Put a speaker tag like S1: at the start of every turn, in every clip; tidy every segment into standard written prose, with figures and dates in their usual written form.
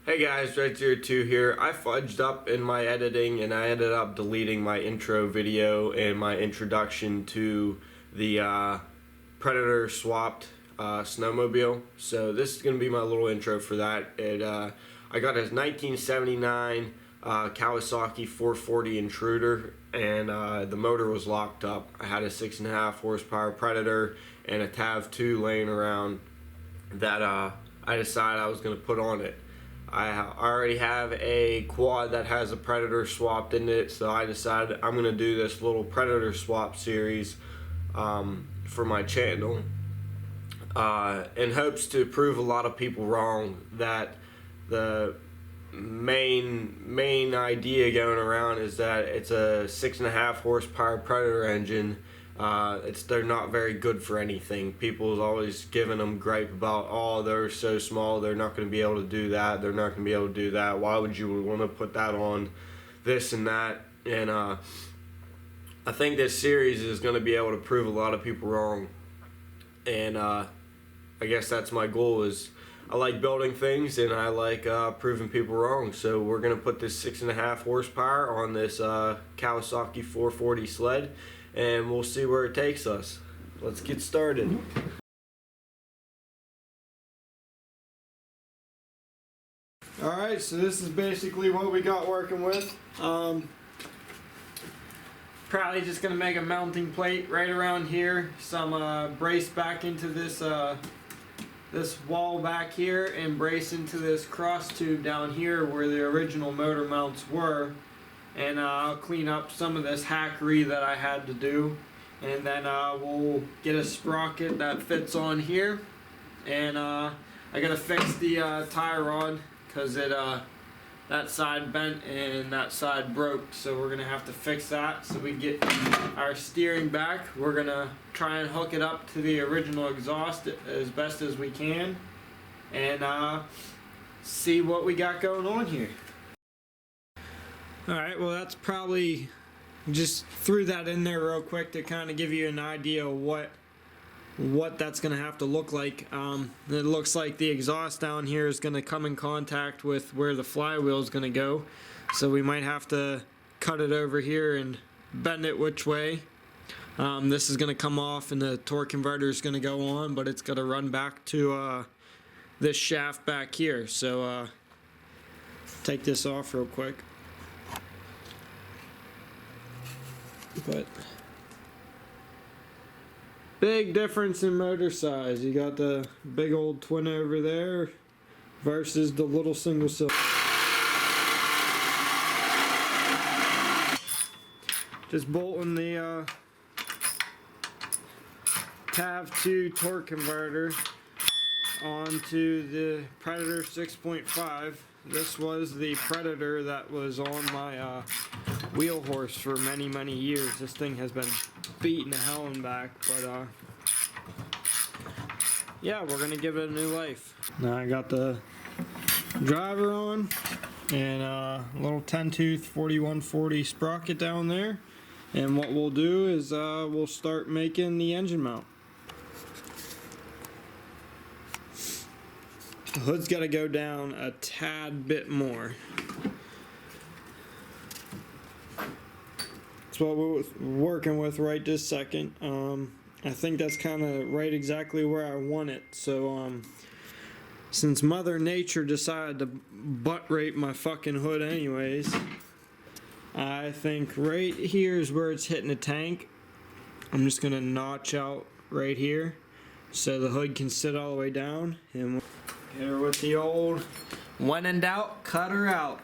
S1: Hey guys, Red02 here. I fudged up in my editing and I ended up deleting my intro video and my introduction to the Predator swapped Snowmobile. So this is going to be my little intro for that. I got a 1979 Kawasaki 440 Intruder, and the motor was locked up. I had a 6.5 horsepower Predator and a TAV 2 laying around that I decided I was going to put on it. I already have a quad that has a Predator swapped in it, so I decided I'm going to do this little Predator swap series for my channel in hopes to prove a lot of people wrong that the main idea going around is that it's a 6.5 horsepower Predator engine. They're not very good for anything. People's always giving them gripe about, oh, they're so small, they're not going to be able to do that, they're not going to be able to do that, why would you want to put that on, this and that. And I think this series is going to be able to prove a lot of people wrong. And I guess that's my goal. Is I like building things and I like proving people wrong. So we're going to put this 6.5 horsepower on this Kawasaki 440 sled, and we'll see where it takes us. Let's get started. Alright, so this is basically what we got working with.
S2: Probably just going to make a mounting plate right around here, some brace back into this this wall back here, and brace into this cross tube down here where the original motor mounts were. And I'll clean up some of this hackery that I had to do, and then we'll get a sprocket that fits on here, and I gotta fix the tie rod because that side bent and that side broke, so we're gonna have to fix that so we can get our steering back. We're gonna try and hook it up to the original exhaust as best as we can, and see what we got going on here. Alright, well that's probably, just threw that in there real quick to kind of give you an idea of what that's going to have to look like. It looks like the exhaust down here is going to come in contact with where the flywheel is going to go, so we might have to cut it over here and bend it which way. This is going to come off and the torque converter is going to go on, but it's going to run back to this shaft back here. So take this off real quick. But big difference in motor size. You got the big old twin over there versus the little single cylinder. Just bolting the TAV 2 torque converter onto the Predator 6.5. This was the Predator that was on my wheel horse for many years. This thing has been beating the hell and back, but yeah, we're gonna give it a new life. Now I got the driver on and a little 10-tooth 4140 sprocket down there, and what we'll do is we'll start making the engine mount. The hood's got to go down a tad bit more. That's what we're working with right this second. I think that's kind of right exactly where I want it. So since Mother Nature decided to butt rape my fucking hood anyways, I think right here is where it's hitting the tank. I'm just gonna notch out right here so the hood can sit all the way down, and we'll hit her with the old when in doubt, cut her out.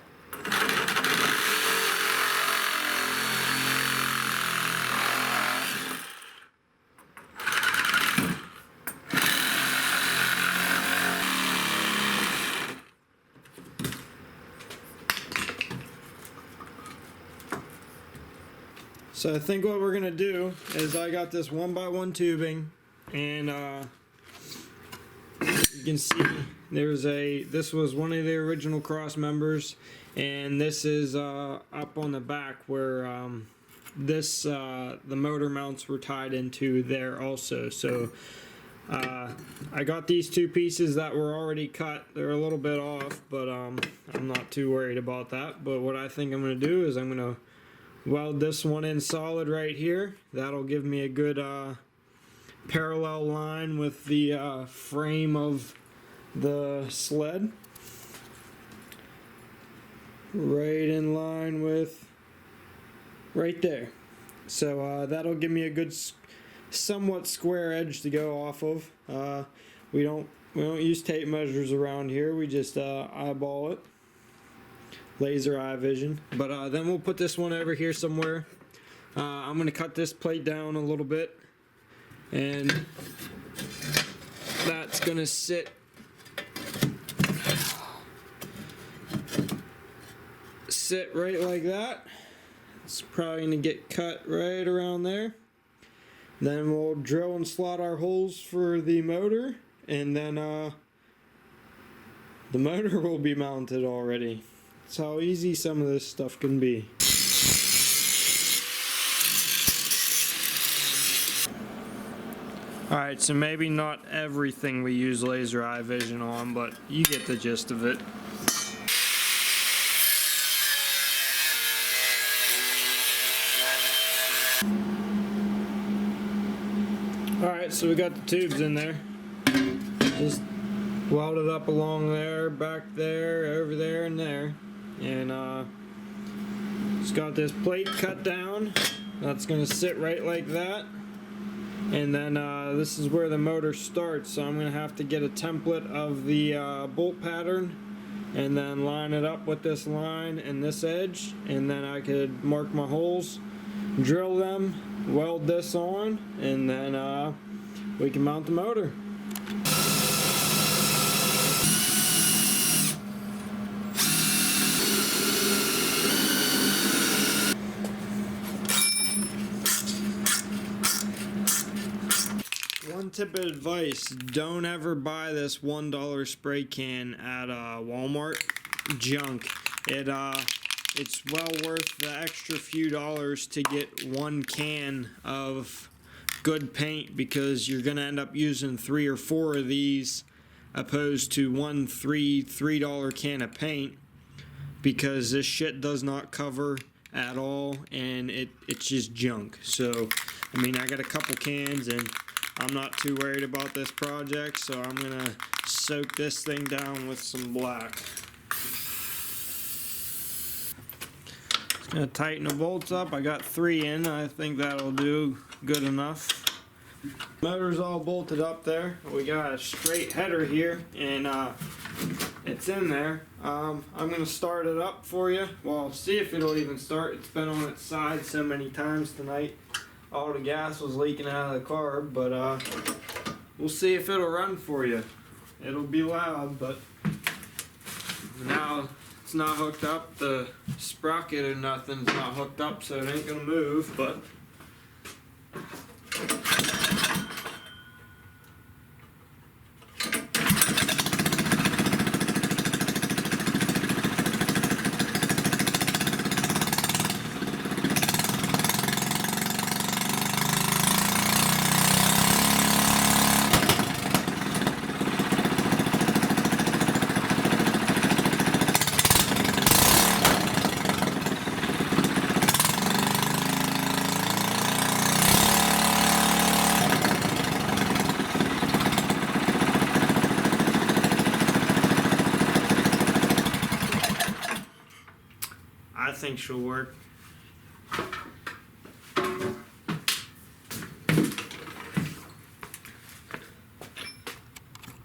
S2: So I think what we're gonna do is I got this 1x1 tubing, and you can see this was one of the original cross members, and this is up on the back where the motor mounts were tied into there also. So I got these two pieces that were already cut. They're a little bit off, but I'm not too worried about that. But what I think I'm going to do is I'm going to weld this one in solid right here. That'll give me a good parallel line with the frame of the sled. Right in line with right there. So that'll give me a good somewhat square edge to go off of. We don't use tape measures around here. We just eyeball it, laser eye vision. But then we'll put this one over here somewhere. I'm gonna cut this plate down a little bit, and that's gonna sit right like that. It's probably gonna get cut right around there. Then we'll drill and slot our holes for the motor, and then the motor will be mounted already. That's how easy some of this stuff can be. Alright, so maybe not everything we use laser eye vision on, but you get the gist of it. Alright, so we got the tubes in there. Just weld it up along there, back there, over there, and there. And just got this plate cut down. That's going to sit right like that. And then this is where the motor starts. So I'm going to have to get a template of the bolt pattern and then line it up with this line and this edge. And then I could mark my holes, drill them, weld this on, and then we can mount the motor. One tip of advice: don't ever buy this $1 spray can at Walmart. Junk. It's well worth the extra few dollars to get one can of good paint, because you're gonna end up using 3 or 4 of these opposed to one $3 can of paint, because this shit does not cover at all, and it's just junk. So I mean, I got a couple cans and I'm not too worried about this project, so I'm gonna soak this thing down with some black. Gonna tighten the bolts up. I got 3 in. I think that'll do good enough. Motor's all bolted up there. We got a straight header here, and it's in there. I'm gonna start it up for you. Well, see if it'll even start. It's been on its side so many times tonight. All the gas was leaking out of the carb, but we'll see if it'll run for you. It'll be loud, but now it's not hooked up. The sprocket or nothing's not hooked up, so it ain't gonna move, but I think she'll work.